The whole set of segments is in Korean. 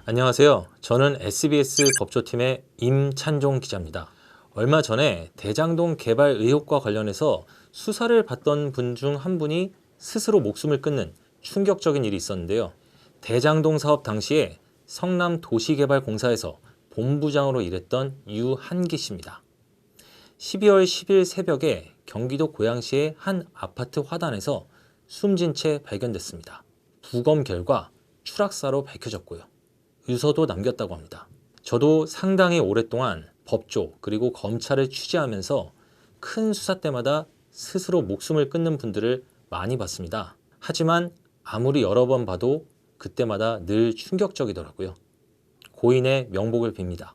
안녕하세요. 저는 SBS 법조팀의 임찬종 기자입니다. 얼마 전에 대장동 개발 의혹과 관련해서 수사를 받던 분 중 한 분이 스스로 목숨을 끊는 충격적인 일이 있었는데요. 대장동 사업 당시에 성남도시개발공사에서 본부장으로 일했던 유한기 씨입니다. 12월 10일 새벽에 경기도 고양시의 한 아파트 화단에서 숨진 채 발견됐습니다. 부검 결과 추락사로 밝혀졌고요. 유서도 남겼다고 합니다. 저도 상당히 오랫동안 법조 그리고 검찰을 취재하면서 큰 수사 때마다 스스로 목숨을 끊는 분들을 많이 봤습니다. 하지만 아무리 여러 번 봐도 그때마다 늘 충격적이더라고요. 고인의 명복을 빕니다.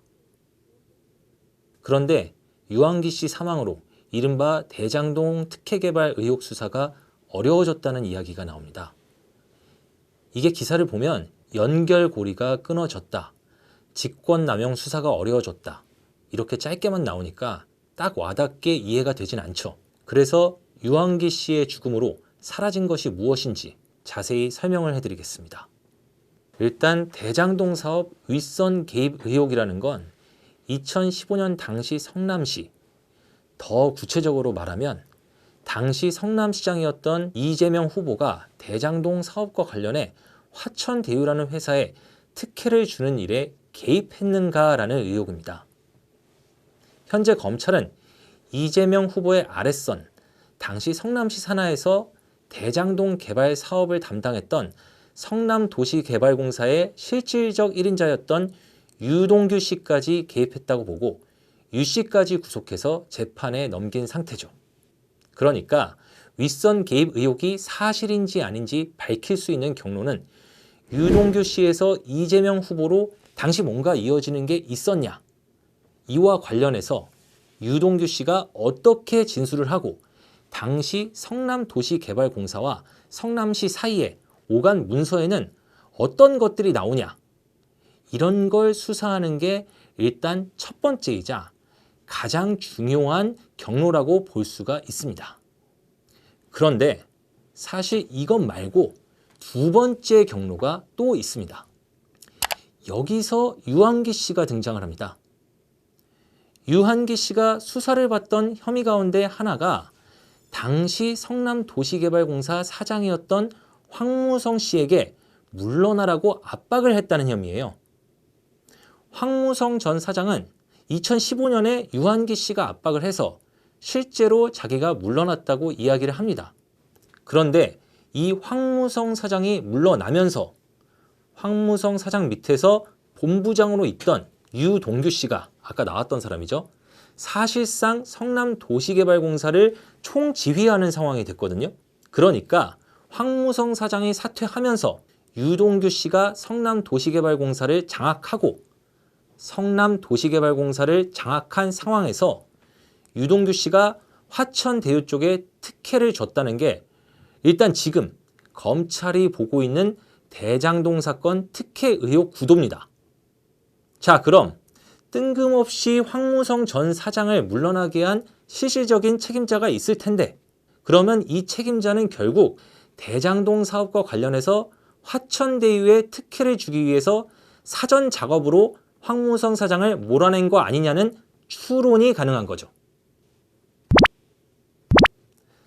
그런데 유한기 씨 사망으로 이른바 대장동 특혜개발 의혹 수사가 어려워졌다는 이야기가 나옵니다. 이게 기사를 보면 연결고리가 끊어졌다, 직권남용 수사가 어려워졌다, 이렇게 짧게만 나오니까 딱 와닿게 이해가 되진 않죠. 그래서 유한기 씨의 죽음으로 사라진 것이 무엇인지 자세히 설명을 해드리겠습니다. 일단 대장동 사업 윗선 개입 의혹이라는 건 2015년 당시 성남시, 더 구체적으로 말하면 당시 성남시장이었던 이재명 후보가 대장동 사업과 관련해 화천대유라는 회사에 특혜를 주는 일에 개입했는가라는 의혹입니다. 현재 검찰은 이재명 후보의 아랫선, 당시 성남시 산하에서 대장동 개발 사업을 담당했던 성남도시개발공사의 실질적 1인자였던 유동규 씨까지 개입했다고 보고 유 씨까지 구속해서 재판에 넘긴 상태죠. 그러니까 윗선 개입 의혹이 사실인지 아닌지 밝힐 수 있는 경로는 유동규 씨에서 이재명 후보로 당시 뭔가 이어지는 게 있었냐, 이와 관련해서 유동규 씨가 어떻게 진술을 하고 당시 성남도시개발공사와 성남시 사이에 오간 문서에는 어떤 것들이 나오냐, 이런 걸 수사하는 게 일단 첫 번째이자 가장 중요한 경로라고 볼 수가 있습니다. 그런데 사실 이것 말고 두 번째 경로가 또 있습니다. 여기서 유한기 씨가 등장을 합니다. 유한기 씨가 수사를 받던 혐의 가운데 하나가 당시 성남도시개발공사 사장이었던 황무성 씨에게 물러나라고 압박을 했다는 혐의예요. 황무성 전 사장은 2015년에 유한기 씨가 압박을 해서 실제로 자기가 물러났다고 이야기를 합니다. 그런데 이 황무성 사장이 물러나면서 황무성 사장 밑에서 본부장으로 있던 유동규 씨가 아까 나왔던 사람이죠. 사실상 성남도시개발공사를 총지휘하는 상황이 됐거든요. 그러니까 황무성 사장이 사퇴하면서 유동규 씨가 성남도시개발공사를 장악하고 성남도시개발공사를 장악한 상황에서 유동규 씨가 화천대유 쪽에 특혜를 줬다는 게 일단 지금 검찰이 보고 있는 대장동 사건 특혜 의혹 구도입니다. 자, 그럼 뜬금없이 황무성 전 사장을 물러나게 한 실질적인 책임자가 있을 텐데, 그러면 이 책임자는 결국 대장동 사업과 관련해서 화천대유에 특혜를 주기 위해서 사전 작업으로 황무성 사장을 몰아낸 거 아니냐는 추론이 가능한 거죠.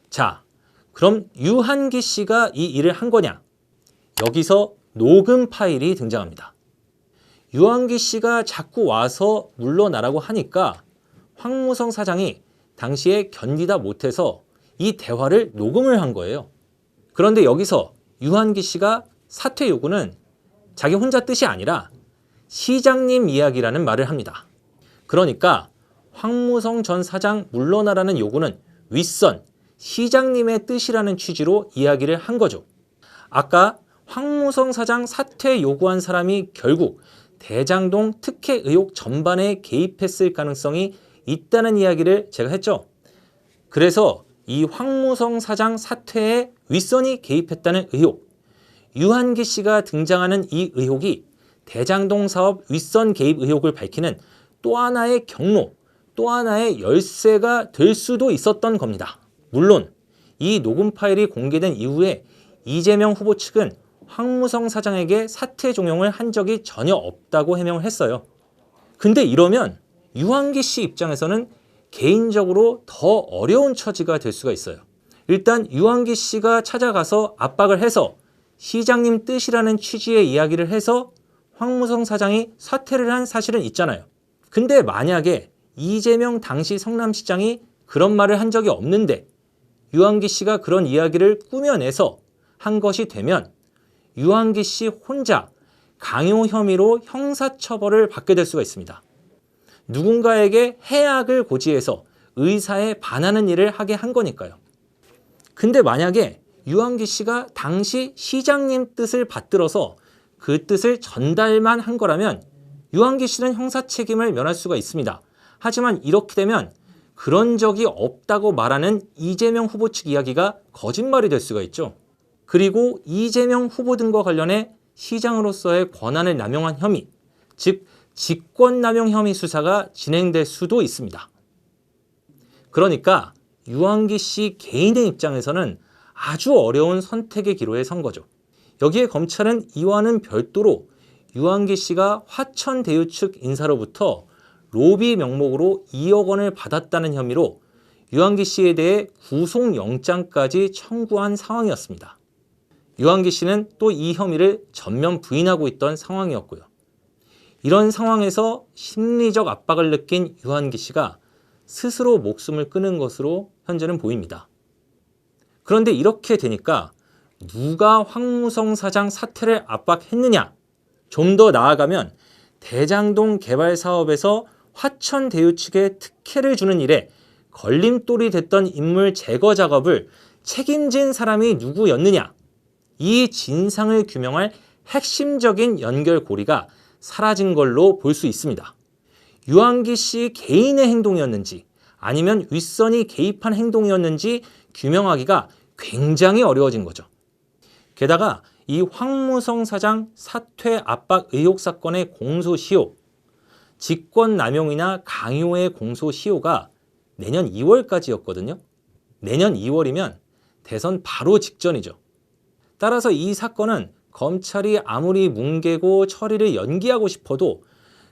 자, 그럼 유한기 씨가 이 일을 한 거냐? 여기서 녹음 파일이 등장합니다. 유한기 씨가 자꾸 와서 물러나라고 하니까 황무성 사장이 당시에 견디다 못해서 이 대화를 녹음을 한 거예요. 그런데 여기서 유한기 씨가 사퇴 요구는 자기 혼자 뜻이 아니라 시장님 이야기라는 말을 합니다. 그러니까 황무성 전 사장 물러나라는 요구는 윗선 시장님의 뜻이라는 취지로 이야기를 한 거죠. 아까 황무성 사장 사퇴 요구한 사람이 결국 대장동 특혜 의혹 전반에 개입했을 가능성이 있다는 이야기를 제가 했죠. 그래서 이 황무성 사장 사퇴에 윗선이 개입했다는 의혹, 유한기 씨가 등장하는 이 의혹이 대장동 사업 윗선 개입 의혹을 밝히는 또 하나의 경로, 또 하나의 열쇠가 될 수도 있었던 겁니다. 물론 이 녹음 파일이 공개된 이후에 이재명 후보 측은 황무성 사장에게 사퇴 종용을 한 적이 전혀 없다고 해명을 했어요. 근데 이러면 유한기 씨 입장에서는 개인적으로 더 어려운 처지가 될 수가 있어요. 일단 유한기 씨가 찾아가서 압박을 해서 시장님 뜻이라는 취지의 이야기를 해서 황무성 사장이 사퇴를 한 사실은 있잖아요. 근데 만약에 이재명 당시 성남시장이 그런 말을 한 적이 없는데 유한기 씨가 그런 이야기를 꾸며내서 한 것이 되면 유한기 씨 혼자 강요 혐의로 형사처벌을 받게 될 수가 있습니다. 누군가에게 해악을 고지해서 의사에 반하는 일을 하게 한 거니까요. 근데 만약에 유한기 씨가 당시 시장님 뜻을 받들어서 그 뜻을 전달만 한 거라면 유한기 씨는 형사 책임을 면할 수가 있습니다. 하지만 이렇게 되면 그런 적이 없다고 말하는 이재명 후보 측 이야기가 거짓말이 될 수가 있죠. 그리고 이재명 후보 등과 관련해 시장으로서의 권한을 남용한 혐의, 즉 직권남용 혐의 수사가 진행될 수도 있습니다. 그러니까 유한기 씨 개인의 입장에서는 아주 어려운 선택의 기로에 선 거죠. 여기에 검찰은 이와는 별도로 유한기 씨가 화천대유 측 인사로부터 로비 명목으로 2억 원을 받았다는 혐의로 유한기 씨에 대해 구속영장까지 청구한 상황이었습니다. 유한기 씨는 또 이 혐의를 전면 부인하고 있던 상황이었고요. 이런 상황에서 심리적 압박을 느낀 유한기 씨가 스스로 목숨을 끊은 것으로 현재는 보입니다. 그런데 이렇게 되니까 누가 황무성 사장 사퇴를 압박했느냐? 좀 더 나아가면 대장동 개발 사업에서 화천대유 측에 특혜를 주는 일에 걸림돌이 됐던 인물 제거 작업을 책임진 사람이 누구였느냐? 이 진상을 규명할 핵심적인 연결고리가 사라진 걸로 볼 수 있습니다. 유한기 씨 개인의 행동이었는지 아니면 윗선이 개입한 행동이었는지 규명하기가 굉장히 어려워진 거죠. 게다가 이 황무성 사장 사퇴 압박 의혹 사건의 공소시효, 직권남용이나 강요의 공소시효가 내년 2월까지였거든요. 내년 2월이면 대선 바로 직전이죠. 따라서 이 사건은 검찰이 아무리 뭉개고 처리를 연기하고 싶어도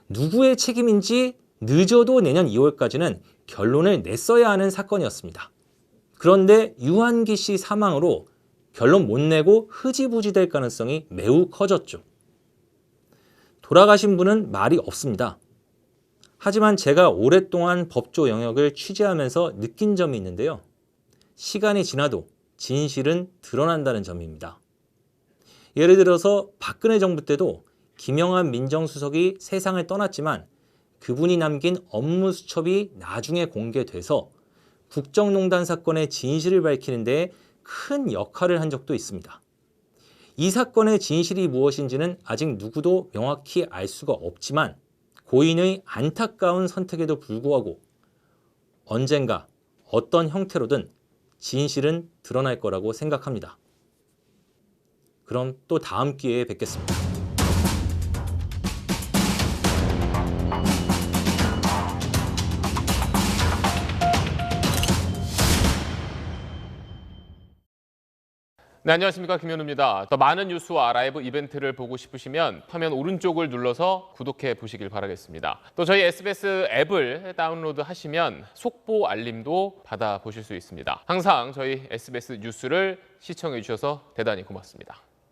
누구의 책임인지 늦어도 내년 2월까지는 결론을 냈어야 하는 사건이었습니다. 그런데 유한기 씨 사망으로 결론 못 내고 흐지부지 될 가능성이 매우 커졌죠. 돌아가신 분은 말이 없습니다. 하지만 제가 오랫동안 법조 영역을 취재하면서 느낀 점이 있는데요. 시간이 지나도 진실은 드러난다는 점입니다. 예를 들어서 박근혜 정부 때도 김영한 민정수석이 세상을 떠났지만 그분이 남긴 업무 수첩이 나중에 공개돼서 국정농단 사건의 진실을 밝히는 데 큰 역할을 한 적도 있습니다. 이 사건의 진실이 무엇인지는 아직 누구도 명확히 알 수가 없지만 고인의 안타까운 선택에도 불구하고 언젠가 어떤 형태로든 진실은 드러날 거라고 생각합니다. 그럼 또 다음 기회에 뵙겠습니다. 네, 안녕하십니까. 김현우입니다. 더 많은 뉴스와 라이브 이벤트를 보고 싶으시면 화면 오른쪽을 눌러서 구독해 보시길 바라겠습니다. 또 저희 SBS 앱을 다운로드 하시면 속보 알림도 받아보실 수 있습니다. 항상 저희 SBS 뉴스를 시청해 주셔서 대단히 고맙습니다.